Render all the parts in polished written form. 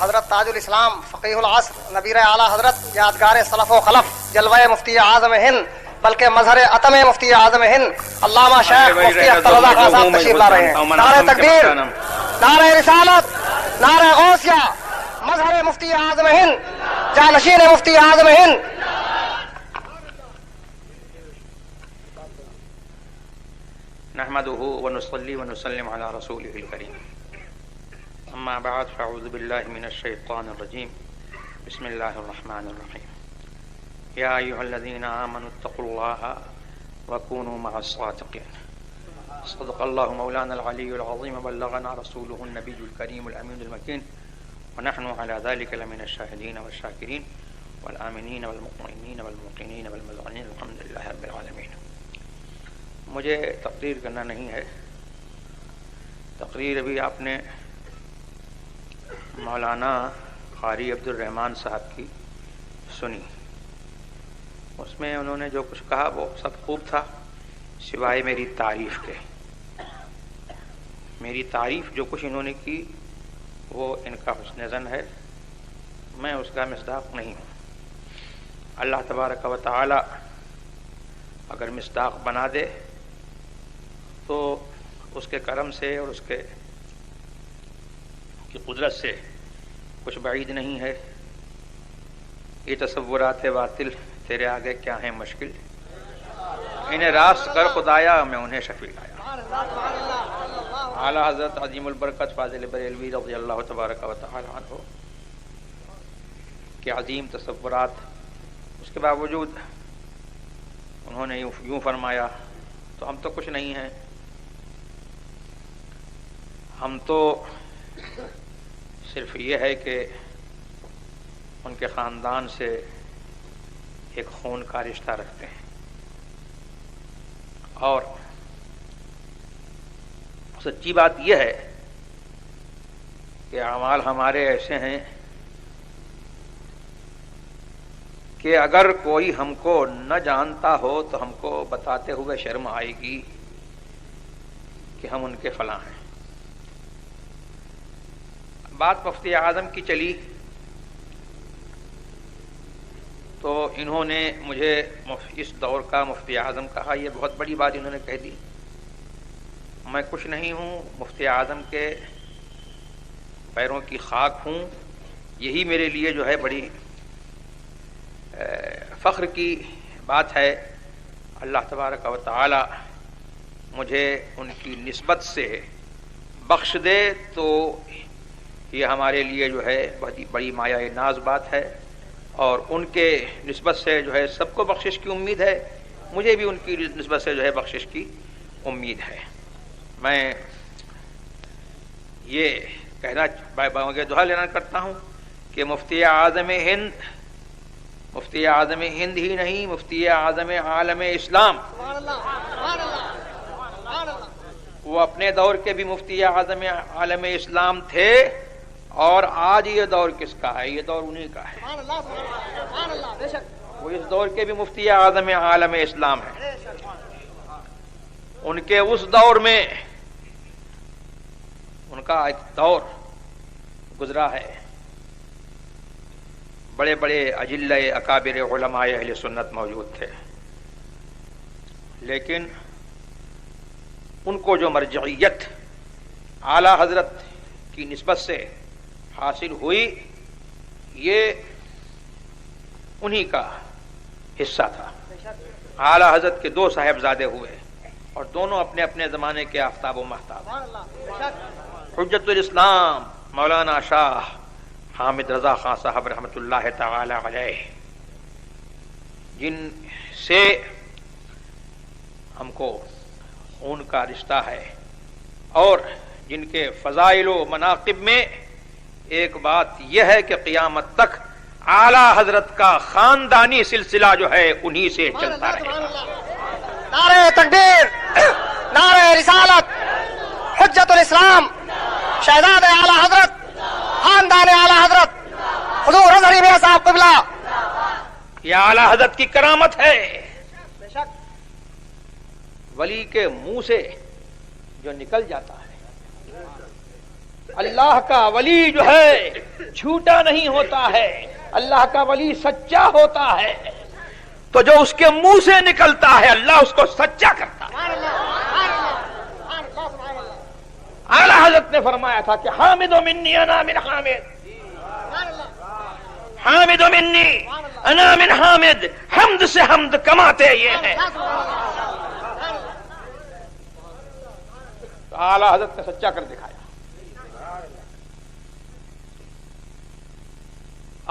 حضرت تاج الاسلام فقیہ العصر نبیر اعلیٰ حضرت یادگار سلف و خلف جلوہ مفتی اعظم ہند بلکہ مظہر عتم مفتی اعظم ہند علامہ شیخ مفتی اختر رضا خان صاحب تشریف لا رہے ہیں. نعرہ تکبیر، نعرہ رسالت، نعرہ غوثیہ، مظہر مفتی اعظم ہند، جانشین مفتی اعظم ہند. نحمده ونصلي ونسلم على رسوله الكريم. اما بعد فاعوذ بالله من الشيطان الرجيم. بسم الله الرحمن الرحيم. يا ايها الذين امنوا اتقوا الله وكونوا مع الصادقين. صدق الله مولانا العلي العظيم وبلغنا رسوله النبي الكريم الامين المكين ونحن على ذلك لمن الشاهدين والشاكرين والآمنين والمطمئنين والموقنين والمذعنين الحمد لله رب العالمين. مجھے تقریر کرنا نہیں ہے. تقریر ابھی آپ نے مولانا قاری عبد الرحمن صاحب کی سنی. اس میں انہوں نے جو کچھ کہا وہ سب خوب تھا سوائے میری تعریف کے. میری تعریف جو کچھ انہوں نے کی وہ ان کا حسن ظن ہے، میں اس کا مصداق نہیں ہوں. اللہ تبارک و تعالی اگر مصداق بنا دے تو اس کے کرم سے اور اس کے کی قدرت سے کچھ بعید نہیں ہے. یہ تصورات باطل تیرے آگے کیا ہیں مشکل، انہیں راست کر خدایا میں انہیں شفیع لایا. اعلیٰ حضرت عظیم البرکت فاضل بریلوی رضی اللہ تبارک و تعالی عنہ کے عظیم تصورات، اس کے باوجود انہوں نے یوں فرمایا تو ہم تو کچھ نہیں ہیں. ہم تو صرف یہ ہے کہ ان کے خاندان سے ایک خون کا رشتہ رکھتے ہیں، اور سچی بات یہ ہے کہ اعمال ہمارے ایسے ہیں کہ اگر کوئی ہم کو نہ جانتا ہو تو ہم کو بتاتے ہوئے شرم آئے گی کہ ہم ان کے فلاں ہیں. بات مفتی اعظم کی چلی تو انہوں نے مجھے اس دور کا مفتی اعظم کہا. یہ بہت بڑی بات انہوں نے کہہ دی. میں کچھ نہیں ہوں، مفتی اعظم کے پیروں کی خاک ہوں. یہی میرے لیے جو ہے بڑی فخر کی بات ہے. اللہ تبارک و تعالی مجھے ان کی نسبت سے بخش دے تو یہ ہمارے لیے جو ہے بہت بڑی مایہ ناز بات ہے، اور ان کے نسبت سے جو ہے سب کو بخشش کی امید ہے. مجھے بھی ان کی نسبت سے جو ہے بخشش کی امید ہے. میں یہ کہنا دعا لینا کرتا ہوں کہ مفتی اعظم ہند ہی نہیں، مفتی اعظم عالم اسلام، وہ اپنے دور کے بھی مفتی اعظم عالم اسلام تھے، اور آج یہ دور کس کا ہے؟ یہ دور انہی کا ہے. وہ اس دور کے بھی مفتی اعظم عالم اسلام ہیں. ان کے اس دور میں ان کا ایک دور گزرا ہے. بڑے بڑے اجلہ اکابر علماء اہل سنت موجود تھے، لیکن ان کو جو مرجعیت اعلیٰ حضرت کی نسبت سے حاصل ہوئی یہ انہی کا حصہ تھا. اعلیٰ حضرت کے دو صاحبزادے ہوئے اور دونوں اپنے اپنے زمانے کے آفتاب و مہتاب. حجت الاسلام مولانا شاہ حامد رضا خان صاحب رحمۃ اللہ تعالی علیہ، جن سے ہم کو خون کا رشتہ ہے، اور جن کے فضائل و مناقب میں ایک بات یہ ہے کہ قیامت تک اعلیٰ حضرت کا خاندانی سلسلہ جو ہے انہی سے چلتا رہے گا. نعرہ تکبیر، نعرہ رسالت، حجت الاسلام، شہزاد اعلیٰ حضرت، خاندان اعلیٰ حضرت حضور اظہری میاں صاحب قبلہ. یہ اعلیٰ حضرت کی کرامت ہے. ولی کے منہ سے جو نکل جاتا ہے اللہ کا ولی جو ہے جھوٹا نہیں ہوتا ہے، اللہ کا ولی سچا ہوتا ہے، تو جو اس کے منہ سے نکلتا ہے اللہ اس کو سچا کرتا ہے۔ اعلیٰ حضرت نے فرمایا تھا کہ حامد منی انا من حامد، حامد منی انا من حامد، حمد سے حمد کماتے یہ ہیں۔ تو اعلیٰ حضرت نے سچا کر دکھایا۔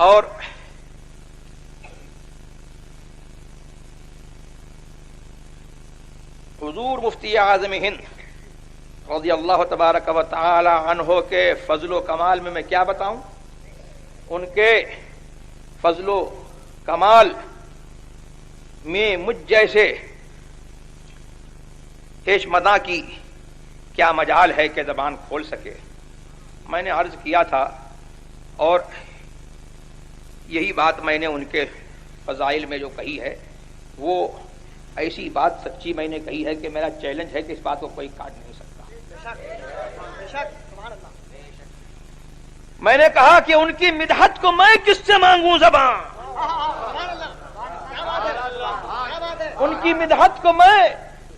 اور حضور مفتی اعظم ہند رضی اللہ تبارک و تعالی عنہ کے فضل و کمال میں کیا بتاؤں؟ ان کے فضل و کمال میں مجھ جیسے ہیش مداں کی کیا مجال ہے کہ زبان کھول سکے۔ میں نے عرض کیا تھا اور یہی بات میں نے ان کے فضائل میں جو کہی ہے وہ ایسی بات سچی میں نے کہی ہے کہ میرا چیلنج ہے کہ اس بات کو کوئی کاٹ نہیں سکتا۔ میں نے کہا کہ ان کی مدحت کو میں کس سے مانگوں زبان، ان کی مدحت کو میں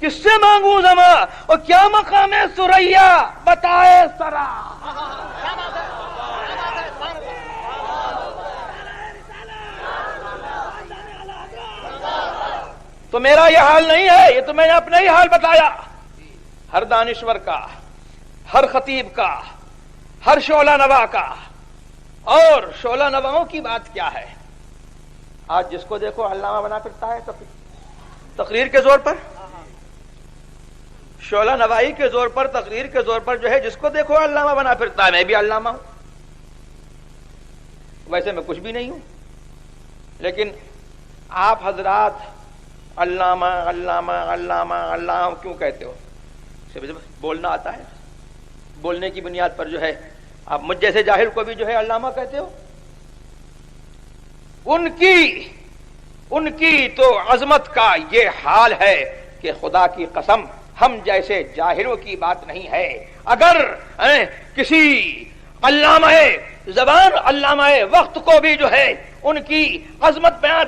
کس سے مانگوں زبان، اور کیا مقام ہے سریا بتائے سرا۔ تو میرا یہ حال نہیں ہے، یہ تو میں نے اپنا ہی حال بتایا۔ ہر دانشور کا، ہر خطیب کا، ہر شعلہ نوا کا، اور شعلہ نواؤں کی بات کیا ہے؟ آج جس کو دیکھو علامہ بنا پھرتا ہے تقریر کے زور پر، شعلہ نوائی کے زور پر، تقریر کے زور پر جو ہے جس کو دیکھو علامہ بنا پھرتا ہے۔ میں بھی علامہ ہوں، ویسے میں کچھ بھی نہیں ہوں، لیکن آپ حضرات علامہ علامہ علامہ علامہ کیوں کہتے ہو؟ بولنا آتا ہے، بولنے کی بنیاد پر جو ہے آپ مجھ جیسے جاہل کو بھی جو ہے علامہ کہتے ہو۔ ان کی تو عظمت کا یہ حال ہے کہ خدا کی قسم ہم جیسے جاہلوں کی بات نہیں ہے۔ اگر کسی علامہ زبان، علامہ وقت کو بھی جو ہے ان کی عظمت بیان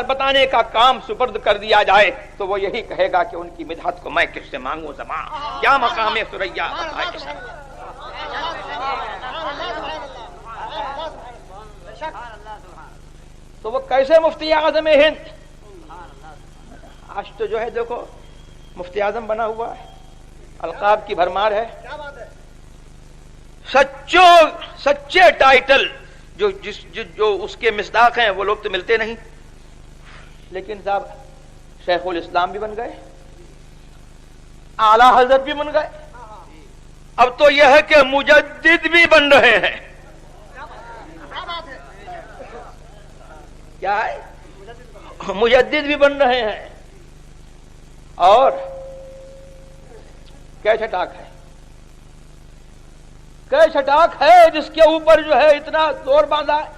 بتانے کا کام سپرد کر دیا جائے تو وہ یہی کہے گا کہ ان کی مدحت کو میں کس سے مانگوں زبان، کیا مقام سریا۔ تو وہ کیسے مفتی اعظم ہند؟ آج تو جو ہے دیکھو مفتی اعظم بنا ہوا ہے، القاب کی بھرمار ہے، سچے ٹائٹل جو اس کے مصداق ہیں وہ لوگ تو ملتے نہیں۔ لیکن صاحب شیخ الاسلام بھی بن گئے، اعلی حضرت بھی بن گئے، اب تو یہ ہے کہ مجدد بھی بن رہے ہیں۔ کیا ہے؟ مجدد بھی بن رہے ہیں۔ اور کیا چھٹاک ہے، کیا چھٹاک ہے جس کے اوپر جو ہے اتنا زور باندھا ہے۔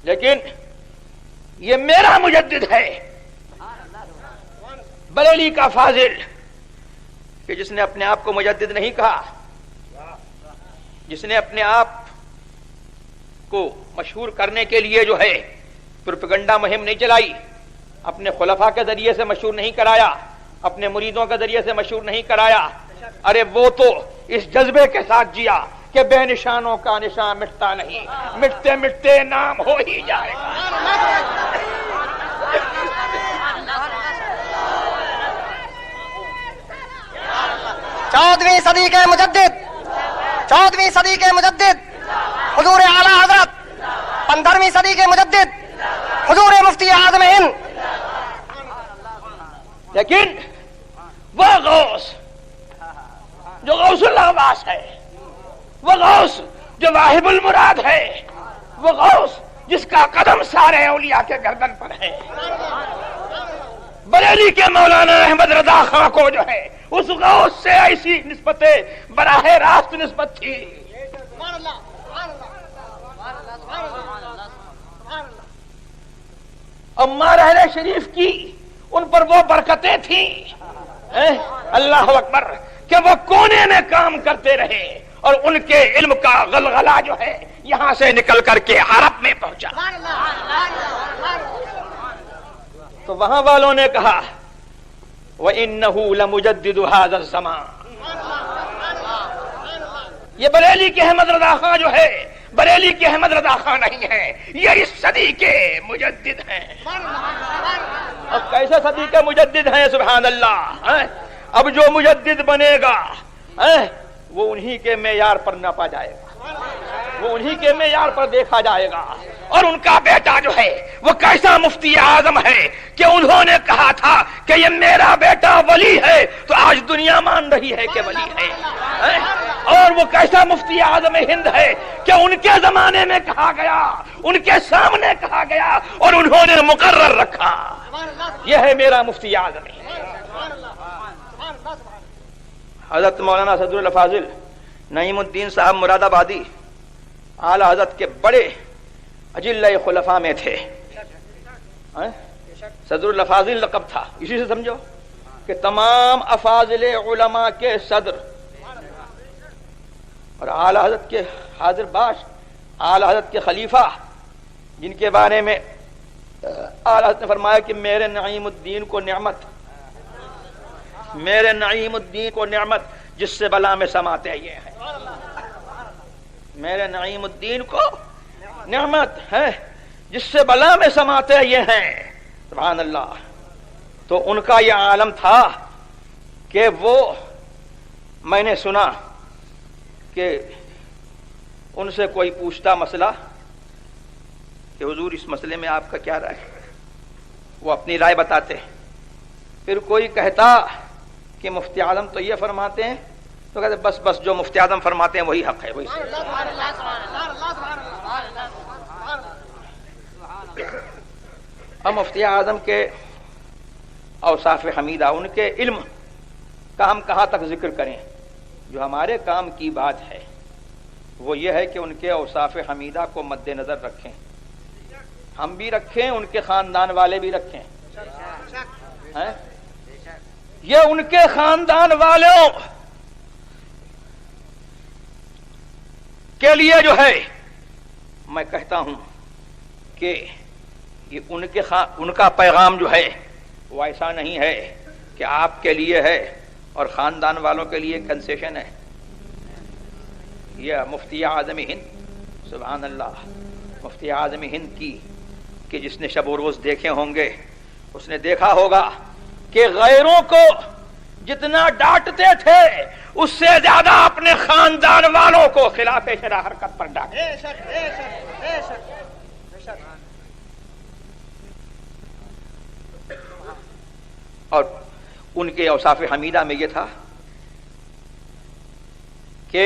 لیکن یہ میرا مجدد ہے، بریلی کا فاضل، کہ جس نے اپنے آپ کو مجدد نہیں کہا، جس نے اپنے آپ کو مشہور کرنے کے لیے جو ہے پروپیگنڈا مہم نہیں چلائی، اپنے خلفاء کے ذریعے سے مشہور نہیں کرایا، اپنے مریدوں کے ذریعے سے مشہور نہیں کرایا، ارے وہ تو اس جذبے کے ساتھ جیا کہ بے نشانوں کا نشان مٹتا نہیں، مٹتے مٹتے نام ہو ہی جائے گا۔ 14ویں صدی کے مجدد، 14ویں صدی کے مجدد حضور اعلیٰ حضرت، 15ویں صدی کے مجدد حضور مفتی اعظم ہند۔ لیکن وہ غوث جو غوث العباس ہے، وہ غوث جو واہب المراد ہے، وہ غوث جس کا قدم سارے اولیاء کے گردن پر ہے، بریلی کے مولانا احمد رضا خاں کو جو ہے اس غوث سے ایسی نسبت براہ راست نسبت تھی۔ اماں رحلہ شریف کی ان پر وہ برکتیں تھیں، اللہ اکبر، کہ وہ کونے میں کام کرتے رہے اور ان کے علم کا غلغلہ جو ہے یہاں سے نکل کر کے عرب میں پہنچا. تو وہاں والوں نے کہا وَإِنَّهُ لَمُجَدِّدُ هَذَا الزَّمَانِ. یہ بریلی کے احمد رضا خان جو ہے بریلی کے احمد رضا خان نہیں ہے، یہ اس صدی کے مجدد ہیں. اب کیسے صدی کے مجدد ہیں؟ سبحان اللہ. اب جو مجدد بنے گا وہ انہی کے معیار پر ناپا جائے گا، وہ انہی کے معیار پر دیکھا جائے گا. اور ان کا بیٹا جو ہے وہ کیسا مفتی اعظم ہے کہ انہوں نے کہا تھا کہ یہ میرا بیٹا ولی ہے، تو آج دنیا مان رہی ہے کہ ولی ہے. اور وہ کیسا مفتی اعظم ہند ہے کہ ان کے زمانے میں کہا گیا، ان کے سامنے کہا گیا اور انہوں نے مقرر رکھا یہ ہے میرا مفتی اعظم. حضرت مولانا صدر الفاضل نعیم الدین صاحب مراد آبادی اعلی حضرت کے بڑے اجلہ خلفاء میں تھے. صدر الفاضل لقب تھا، اسی سے سمجھو کہ تمام افاضل علماء کے صدر. اور اعلی حضرت کے حاضر باش، اعلی حضرت کے خلیفہ، جن کے بارے میں اعلی حضرت نے فرمایا کہ میرے نعیم الدین کو نعمت، میرے نعیم الدین کو نعمت جس سے بلا میں سماتے یہ ہیں. میرے نعیم الدین کو نعمت ہے جس سے بلا میں سماتے یہ ہیں. سبحان اللہ. تو ان کا یہ عالم تھا کہ وہ، میں نے سنا کہ ان سے کوئی پوچھتا مسئلہ کہ حضور اس مسئلے میں آپ کا کیا رائے ہے، وہ اپنی رائے بتاتے. پھر کوئی کہتا کہ مفتی اعظم تو یہ فرماتے ہیں، تو کہتے بس بس جو مفتی اعظم فرماتے ہیں وہی حق ہے، وہی صحیح. ہم مفتی اعظم کے اوصاف حمیدہ، ان کے علم کا ہم کہاں تک ذکر کریں؟ جو ہمارے کام کی بات ہے وہ یہ ہے کہ ان کے اوصاف حمیدہ کو مد نظر رکھیں، ہم بھی رکھیں، ان کے خاندان والے بھی رکھیں. یہ ان کے خاندان والوں کے لیے جو ہے میں کہتا ہوں کہ یہ ان کا پیغام جو ہے وہ ایسا نہیں ہے کہ آپ کے لیے ہے اور خاندان والوں کے لیے کنسیشن ہے. یہ مفتی اعظم ہند، سبحان اللہ، مفتی اعظم ہند کی کہ جس نے شب و روز دیکھے ہوں گے اس نے دیکھا ہوگا کہ غیروں کو جتنا ڈانٹتے تھے اس سے زیادہ اپنے خاندان والوں کو خلاف شرع حرکت پر ڈانٹتے. اور ان کے اوصاف حمیدہ میں یہ تھا کہ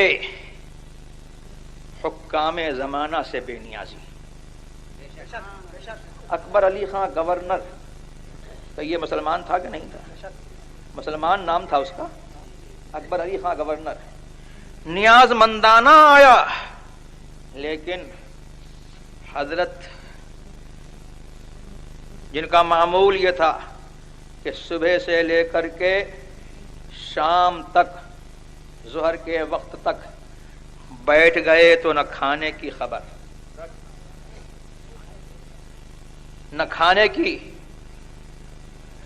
حکام زمانہ سے بے نیازی. اکبر علی خان گورنر، تو یہ مسلمان تھا کہ نہیں تھا؟ مسلمان نام تھا اس کا، اکبر علی خان گورنر. نیاز مندانہ آیا، لیکن حضرت جن کا معمول یہ تھا کہ صبح سے لے کر کے شام تک، ظہر کے وقت تک بیٹھ گئے تو نہ کھانے کی خبر، نہ کھانے کی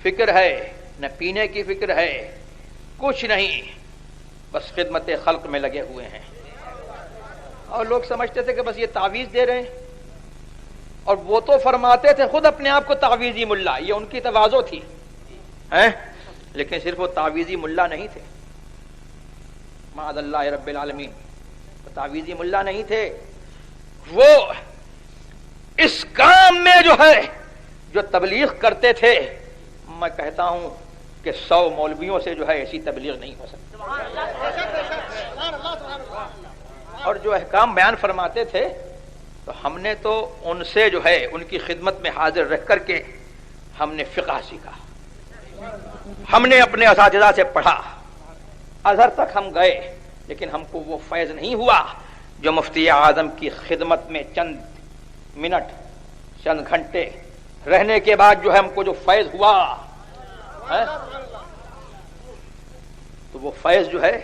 فکر ہے، نہ پینے کی فکر ہے، کچھ نہیں، بس خدمت خلق میں لگے ہوئے ہیں. اور لوگ سمجھتے تھے کہ بس یہ تعویذ دے رہے ہیں، اور وہ تو فرماتے تھے خود اپنے آپ کو تعویذی ملا، یہ ان کی تواضع تھی، لیکن صرف وہ تعویذی ملا نہیں تھے، معاذ اللہ رب العالمین، تعویذی ملا نہیں تھے. وہ اس کام میں جو ہے جو تبلیغ کرتے تھے، میں کہتا ہوں کہ 100 مولویوں سے جو ہے ایسی تبلیغ نہیں ہو سکتی. اور جو احکام بیان فرماتے تھے تو ہم نے تو ان سے جو ہے ان کی خدمت میں حاضر رہ کر کے ہم نے فقہ سیکھا، ہم نے اپنے اساتذہ سے پڑھا، ازہر تک ہم گئے، لیکن ہم کو وہ فیض نہیں ہوا جو مفتی اعظم کی خدمت میں چند منٹ، چند گھنٹے رہنے کے بعد جو ہے ہم کو جو فیض ہوا. تو وہ فیض جو ہے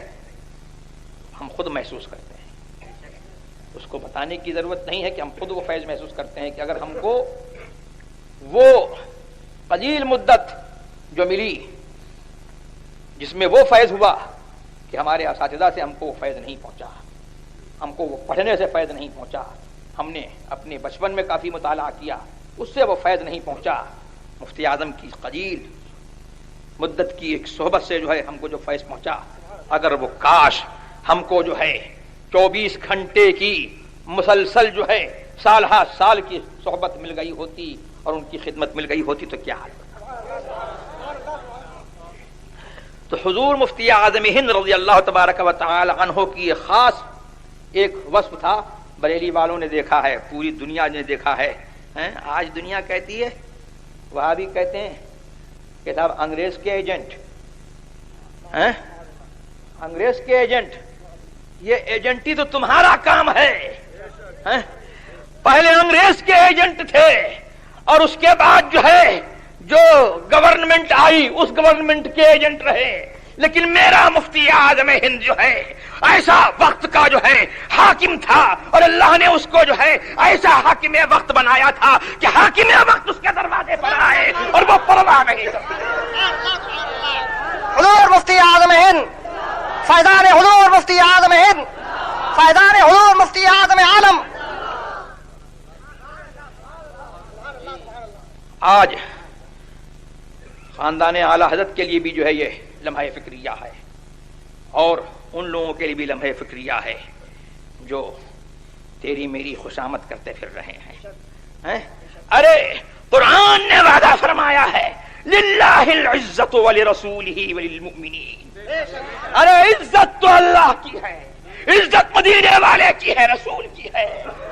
ہم خود محسوس کرتے ہیں. اس کو بتانے کی ضرورت نہیں ہے کہ ہم خود وہ فیض محسوس کرتے ہیں کہ اگر ہم کو وہ قلیل مدت جو ملی جس میں وہ فیض ہوا کہ ہمارے اساتذہ سے ہم کو وہ فیض نہیں پہنچا، ہم کو وہ پڑھنے سے فیض نہیں پہنچا، ہم نے اپنے بچپن میں کافی مطالعہ کیا اس سے وہ فیض نہیں پہنچا، مفتی اعظم کی قلیل مدت کی ایک صحبت سے جو ہے ہم کو جو فیض پہنچا، اگر وہ کاش ہم کو جو ہے 24 گھنٹے کی مسلسل جو ہے سال ہا سال کی صحبت مل گئی ہوتی اور ان کی خدمت مل گئی ہوتی تو کیا حال ہوتا. تو حضور مفتی اعظم ہند رضی اللہ تبارک و تعالی عنہ کی خاص ایک وصف تھا. بریلی والوں نے دیکھا ہے، پوری دنیا نے دیکھا ہے. آج دنیا کہتی ہے، وہاں بھی کہتے ہیں کہ صاحب انگریز کے ایجنٹ، انگریز کے ایجنٹ. یہ ایجنٹی تو تمہارا کام ہے. پہلے انگریز کے ایجنٹ تھے اور اس کے بعد جو ہے جو گورنمنٹ آئی اس گورنمنٹ کے ایجنٹ رہے. لیکن میرا مفتی اعظم ہند جو ہے ایسا وقت کا جو ہے حاکم تھا اور اللہ نے اس کو جو ہے ایسا حاکم وقت بنایا تھا کہ حاکم وقت اس کے دروازے پر آئے اور وہ پرواہ نہیں کرتے. حضور مفتی اعظم ہند، فیضان حضور مفتی اعظم ہند، فیضان حضور مفتی اعظم عالم. آج خاندان اعلی حضرت کے لیے بھی جو ہے یہ لمحہ فکریہ ہے اور ان لوگوں کے لیے بھی لمحہ فکریہ ہے جو تیری میری خوشامد کرتے پھر رہے ہیں. ارے قرآن نے وعدہ فرمایا ہے للہ العزت ولرسولہ وللمؤمنین. ارے عزت تو اللہ کی ہے، عزت مدینے والے کی ہے، رسول کی ہے،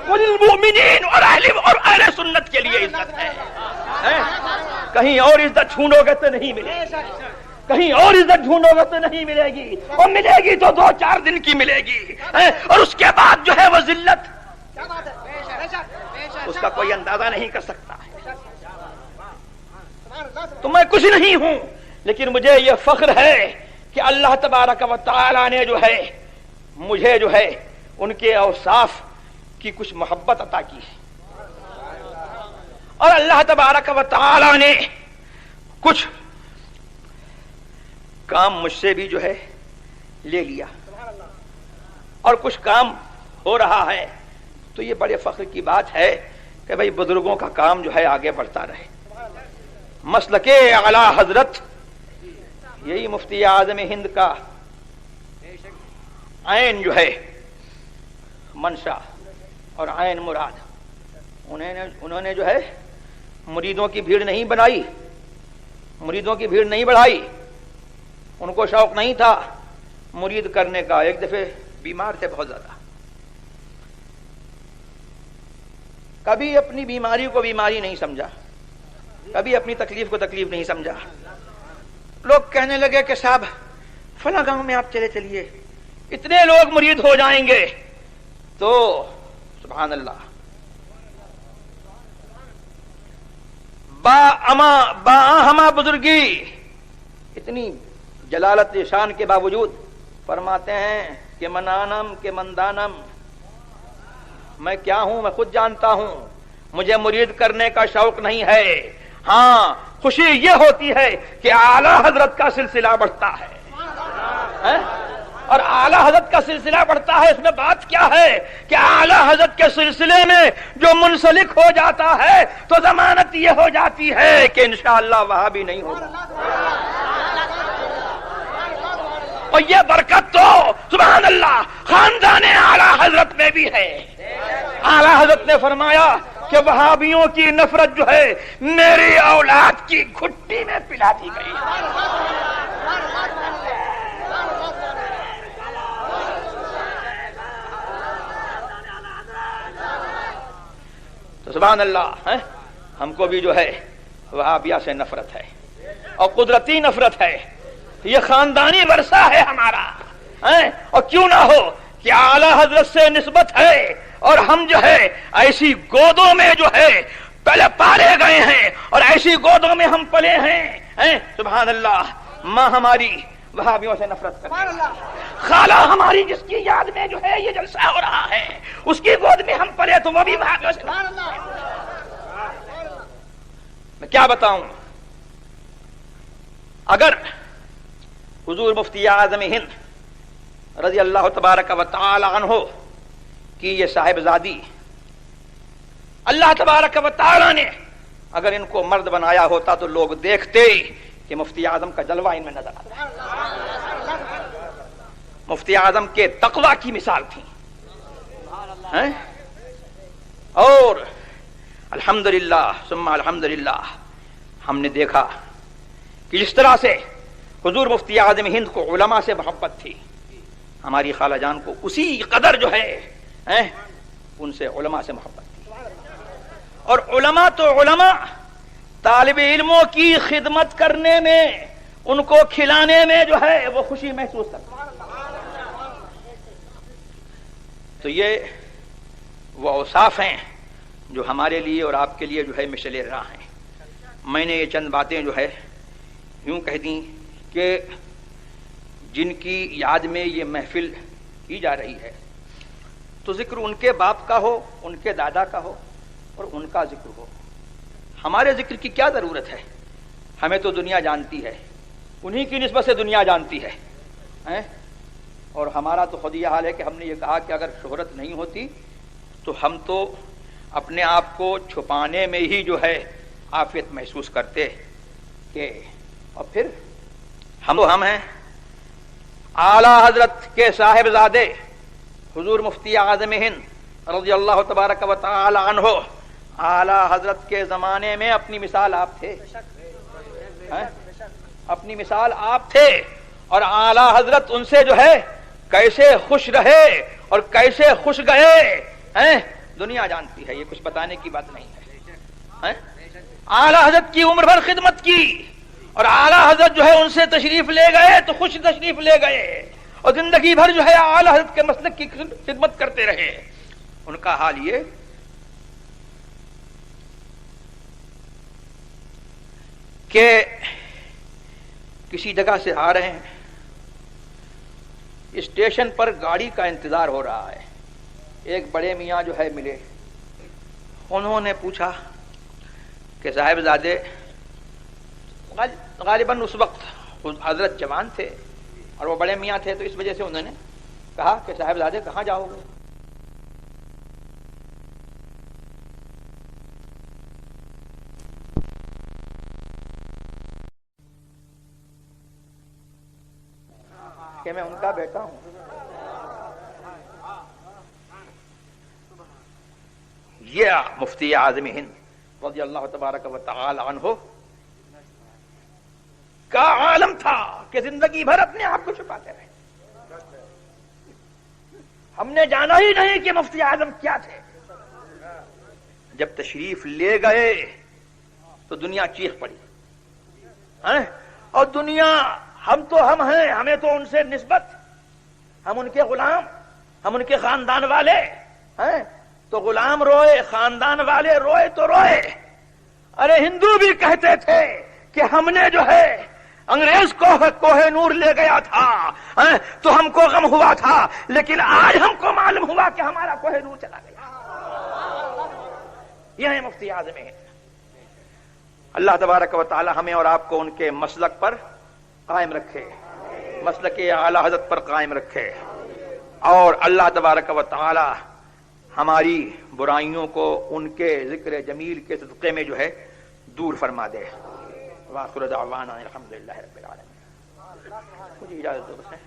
وللمؤمنین اور اہل سنت کے لیے عزت ہے. کہیں اور عزت ڈھونڈو گے تو نہیں ملے گی، کہیں اور عزت ڈھونڈو گے تو نہیں ملے گی، اور ملے گی تو 2-4 دن کی ملے گی اور اس کے بعد جو ہے وہ ذلت اس کا کوئی اندازہ نہیں کر سکتا. تو میں کچھ نہیں ہوں لیکن مجھے یہ فخر ہے کہ اللہ تبارک و تعالی نے جو ہے مجھے جو ہے ان کے اوصاف کی کچھ محبت عطا کی ہے اور اللہ تبارک و تعالی نے کچھ کام مجھ سے بھی جو ہے لے لیا اور کچھ کام ہو رہا ہے. تو یہ بڑے فخر کی بات ہے کہ بھئی بزرگوں کا کام جو ہے آگے بڑھتا رہے. مسلک اعلی حضرت یہی مفتی اعظم ہند کا عین جو ہے منشا اور عین مراد. انہوں نے جو ہے مریدوں کی بھیڑ نہیں بنائی، مریدوں کی بھیڑ نہیں بڑھائی. ان کو شوق نہیں تھا مرید کرنے کا. ایک دفعہ بیمار تھے بہت زیادہ، کبھی اپنی بیماری کو بیماری نہیں سمجھا، کبھی اپنی تکلیف کو تکلیف نہیں سمجھا. لوگ کہنے لگے کہ صاحب فلاں گاؤں میں آپ چلے چلیے، اتنے لوگ مرید ہو جائیں گے. تو سبحان اللہ، با ہما بزرگی اتنی جلالت شان کے باوجود فرماتے ہیں کہ منانم کے مندانم، میں کیا ہوں میں خود جانتا ہوں، مجھے مرید کرنے کا شوق نہیں ہے. ہاں خوشی یہ ہوتی ہے کہ اعلی حضرت کا سلسلہ بڑھتا ہے اور اعلی حضرت کا سلسلہ بڑھتا ہے. اس میں بات کیا ہے کہ اعلی حضرت کے سلسلے میں جو منسلک ہو جاتا ہے تو ضمانت یہ ہو جاتی ہے کہ انشاءاللہ وہاں بھی نہیں ہوگا. اور یہ برکت تو سبحان اللہ خاندان اعلی حضرت میں بھی ہے. اعلی حضرت نے فرمایا کہ وہابیوں کی نفرت جو ہے میری اولاد کی گھٹی میں پلا دی گئی. تو سبحان اللہ ہم کو بھی جو ہے وہابیہ سے نفرت ہے اور قدرتی نفرت ہے. یہ خاندانی ورثہ ہے ہمارا. اور کیوں نہ ہو کہ اعلی حضرت سے نسبت ہے اور ہم جو ہے ایسی گودوں میں جو ہے پہلے پالے گئے ہیں اور ایسی گودوں میں ہم پلے ہیں. سبحان اللہ، ماں ہماری وہابیوں سے نفرت کرنے والا، خالہ ہماری جس کی یاد میں جو ہے یہ جلسہ ہو رہا ہے اس کی گود میں ہم پلے تو وہ بھی وہابیوں سے نفرت کرنے والا۔ میں کیا بتاؤں، اگر حضور مفتی اعظم ہند رضی اللہ تبارک و تعالی عنہ کی یہ صاحبزادی اللہ تبارک و تعالی نے اگر ان کو مرد بنایا ہوتا تو لوگ دیکھتے کہ مفتی اعظم کا جلوہ ان میں نظر آتا، مفتی اعظم کے تقوی کی مثال تھی۔ اور الحمدللہ ثم الحمدللہ ہم نے دیکھا کہ جس طرح سے حضور مفتی اعظم ہند کو علماء سے محبت تھی، ہماری خالہ جان کو اسی قدر جو ہے ان سے علماء سے محبت تھی۔ اور علماء تو علماء طالب علموں کی خدمت کرنے میں، ان کو کھلانے میں جو ہے وہ خوشی محسوس کرتے ہیں۔ تو یہ وہ اوصاف ہیں جو ہمارے لیے اور آپ کے لیے جو ہے مشعل راہ ہیں۔ میں نے یہ چند باتیں جو ہے یوں کہہ دیں کہ جن کی یاد میں یہ محفل کی جا رہی ہے تو ذکر ان کے باپ کا ہو، ان کے دادا کا ہو اور ان کا ذکر ہو، ہمارے ذکر کی کیا ضرورت ہے؟ ہمیں تو دنیا جانتی ہے، انہی کی نسبت سے دنیا جانتی ہے، اور ہمارا تو خود یہ حال ہے کہ ہم نے یہ کہا کہ اگر شہرت نہیں ہوتی تو ہم تو اپنے آپ کو چھپانے میں ہی جو ہے عافیت محسوس کرتے کہ، اور پھر ہم ہیں اعلی حضرت کے صاحبزادے حضور مفتی اعظم ہند رضی اللہ تبارک و تعالی عنہ، اعلی حضرت کے زمانے میں اپنی مثال آپ تھے، اپنی مثال آپ تھے، اور اعلی حضرت ان سے جو ہے کیسے خوش رہے اور کیسے خوش گئے دنیا جانتی ہے، یہ کچھ بتانے کی بات نہیں ہے۔ اعلی حضرت کی عمر بھر خدمت کی اور اعلی حضرت جو ہے ان سے تشریف لے گئے تو خوش تشریف لے گئے، اور زندگی بھر جو ہے اعلی حضرت کے مسلک کی خدمت کرتے رہے۔ ان کا حال یہ کہ کسی جگہ سے آ رہے ہیں، اسٹیشن پر گاڑی کا انتظار ہو رہا ہے، ایک بڑے میاں جو ہے ملے، انہوں نے پوچھا کہ صاحبزادے، غالباً اس وقت حضرت جوان تھے اور وہ بڑے میاں تھے تو اس وجہ سے انہوں نے کہا کہ صاحبزادے کہاں جاؤ گے؟ کہ میں ان کا بیٹا ہوں۔ یہ مفتی اعظم ہند رضی اللہ تبارک و تعالی عنہ کا عالم تھا کہ زندگی بھر اپنے آپ کو چھپاتے رہے۔ ہم نے جانا ہی نہیں کہ مفتی اعظم کیا تھے، جب تشریف لے گئے تو دنیا چیخ پڑی، اور دنیا، ہم تو ہم ہیں، ہمیں تو ان سے نسبت، ہم ان کے غلام، ہم ان کے خاندان والے ہیں، تو غلام روئے، خاندان والے روئے تو روئے۔ ارے ہندو بھی کہتے تھے کہ ہم نے جو ہے انگریز کو کوہ نور لے گیا تھا تو ہم کو غم ہوا تھا، لیکن آج ہم کو معلوم ہوا کہ ہمارا کوہ نور چلا گیا۔ یہ ہے مفتی اعظم ہند۔ اللہ تبارک و تعالی ہمیں اور آپ کو ان کے مسلک پر قائم رکھے، مسلک اعلی حضرت پر قائم رکھے، اور اللہ تبارک و تعالی ہماری برائیوں کو ان کے ذکر جمیل کے صدقے میں جو ہے دور فرما دے۔ وآخر دعوانا الحمدللہ رب العالمین۔ مجھے اجازت دو بس ہے۔